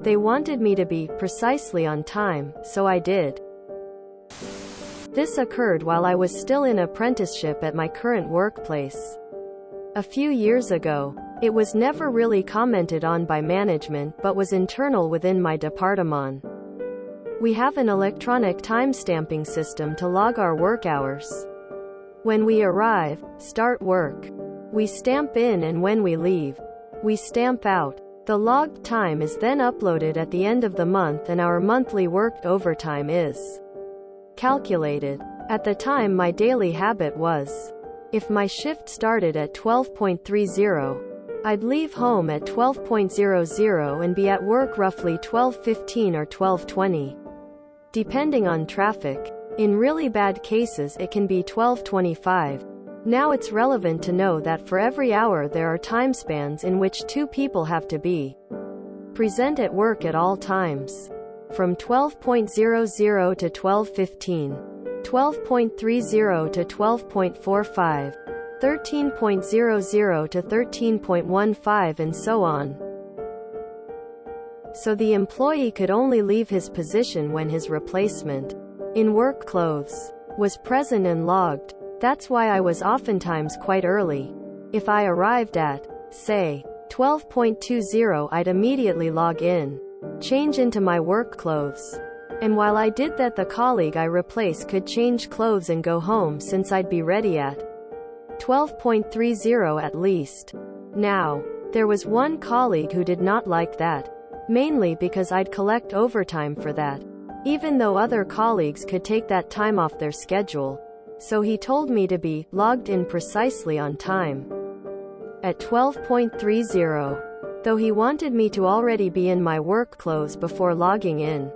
They wanted me to be precisely on time, so I did. This occurred while I was still in apprenticeship at my current workplace. A few years ago, it was never really commented on by management but was internal within my department. We have an electronic time-stamping system to log our work hours. When we arrive, start work, we stamp in, and when we leave, we stamp out. The logged time is then uploaded at the end of the month and our monthly worked overtime is calculated. At the time, my daily habit was, if my shift started at 12:30, I'd leave home at 12:00 and be at work roughly 12:15 or 12:20. Depending on traffic. In really bad cases it can be 12:25. Now it's relevant to know that for every hour there are time spans in which two people have to be present at work at all times. From 12:00 to 12:15, 12:30 to 12:45, 13:00 to 13:15, and so on. So the employee could only leave his position when his replacement, in work clothes, was present and logged. That's why I was oftentimes quite early. If I arrived at, say, 12:20, I'd immediately log in, change into my work clothes. And while I did that, the colleague I replaced could change clothes and go home since I'd be ready at 12:30 at least. Now, there was one colleague who did not like that, mainly because I'd collect overtime for that, even though other colleagues could take that time off their schedule. So he told me to be logged in precisely on time at 12:30, though he wanted me to already be in my work clothes before logging in.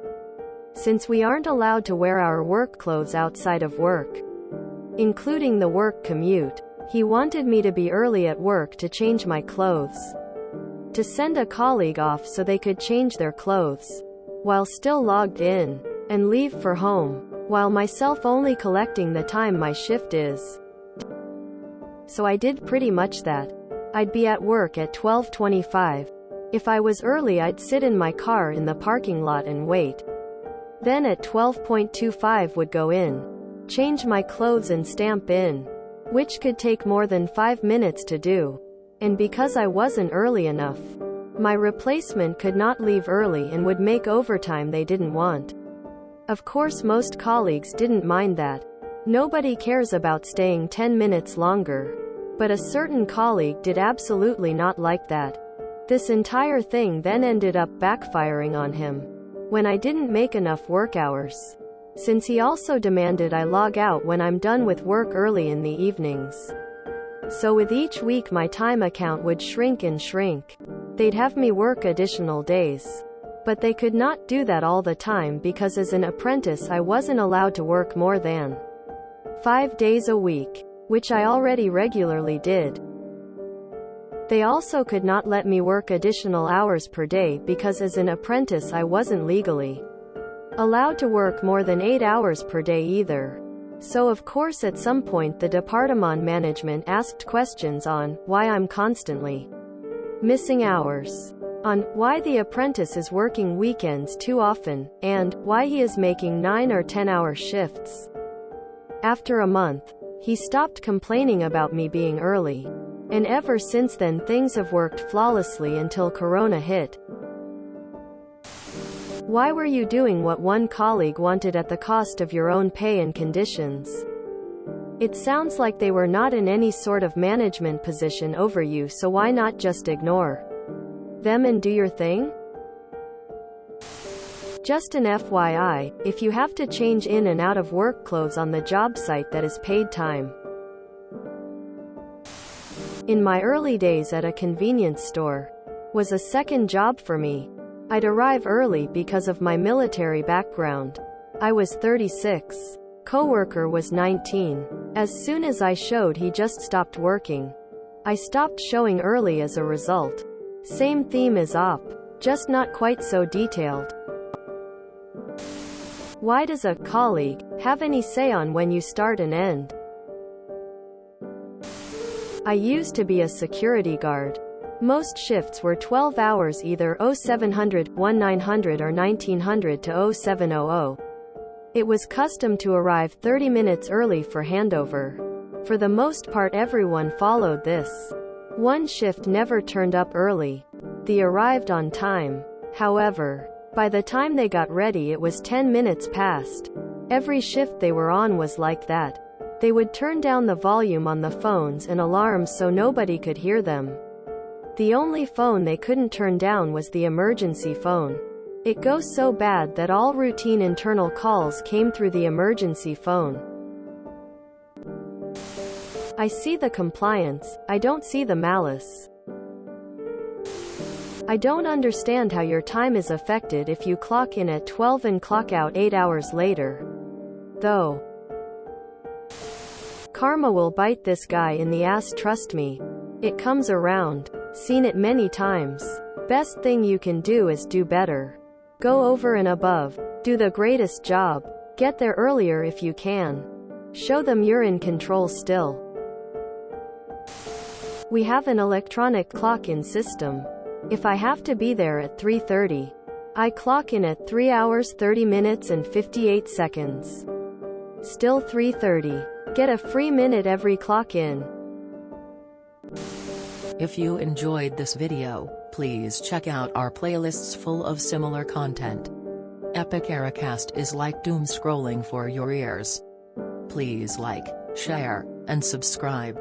Since we aren't allowed to wear our work clothes outside of work, including the work commute, he wanted me to be early at work to change my clothes, to send a colleague off so they could change their clothes, while still logged in, and leave for home, while myself only collecting the time my shift is. So I did pretty much that. I'd be at work at 12:25. If I was early, I'd sit in my car in the parking lot and wait. Then at 12:25 would go in, change my clothes and stamp in, which could take more than 5 minutes to do. And because I wasn't early enough, my replacement could not leave early and would make overtime they didn't want. Of course, most colleagues didn't mind that. Nobody cares about staying 10 minutes longer. But a certain colleague did absolutely not like that. This entire thing then ended up backfiring on him when I didn't make enough work hours, since he also demanded I log out when I'm done with work early in the evenings. So with each week my time account would shrink and shrink. They'd have me work additional days. But they could not do that all the time because as an apprentice I wasn't allowed to work more than 5 days a week, which I already regularly did. They also could not let me work additional hours per day because as an apprentice I wasn't legally allowed to work more than 8 hours per day either. So of course at some point the department management asked questions on why I'm constantly missing hours, on why the apprentice is working weekends too often, and why he is making 9 or 10-hour shifts. After a month, he stopped complaining about me being early. And ever since then things have worked flawlessly until Corona hit. Why were you doing what one colleague wanted at the cost of your own pay and conditions? It sounds like they were not in any sort of management position over you, so why not just ignore them and do your thing? Just an FYI, if you have to change in and out of work clothes on the job site, that is paid time. In my early days at a convenience store, was a second job for me. I'd arrive early because of my military background. I was 36. Coworker was 19. As soon as I showed, he just stopped working. I stopped showing early as a result. Same theme as op, just not quite so detailed. Why does a colleague have any say on when you start and end? I used to be a security guard. Most shifts were 12 hours, either 0700, 1900 or 1900 to 0700. It was custom to arrive 30 minutes early for handover. For the most part everyone followed this. One shift never turned up early. They arrived on time. However, by the time they got ready it was 10 minutes past. Every shift they were on was like that. They would turn down the volume on the phones and alarms so nobody could hear them. The only phone they couldn't turn down was the emergency phone. It goes so bad that all routine internal calls came through the emergency phone. I see the compliance, I don't see the malice. I don't understand how your time is affected if you clock in at 12 and clock out 8 hours later. Though. Karma will bite this guy in the ass, trust me. It comes around. Seen it many times. Best thing you can do is do better. Go over and above. Do the greatest job. Get there earlier if you can. Show them you're in control still. We have an electronic clock-in system. If I have to be there at 3:30, I clock in at 3 hours 30 minutes and 58 seconds. Still 3:30. Get a free minute every clock in. If you enjoyed this video, please check out our playlists full of similar content. Epic Eracast is like doom scrolling for your ears. Please like, share, and subscribe.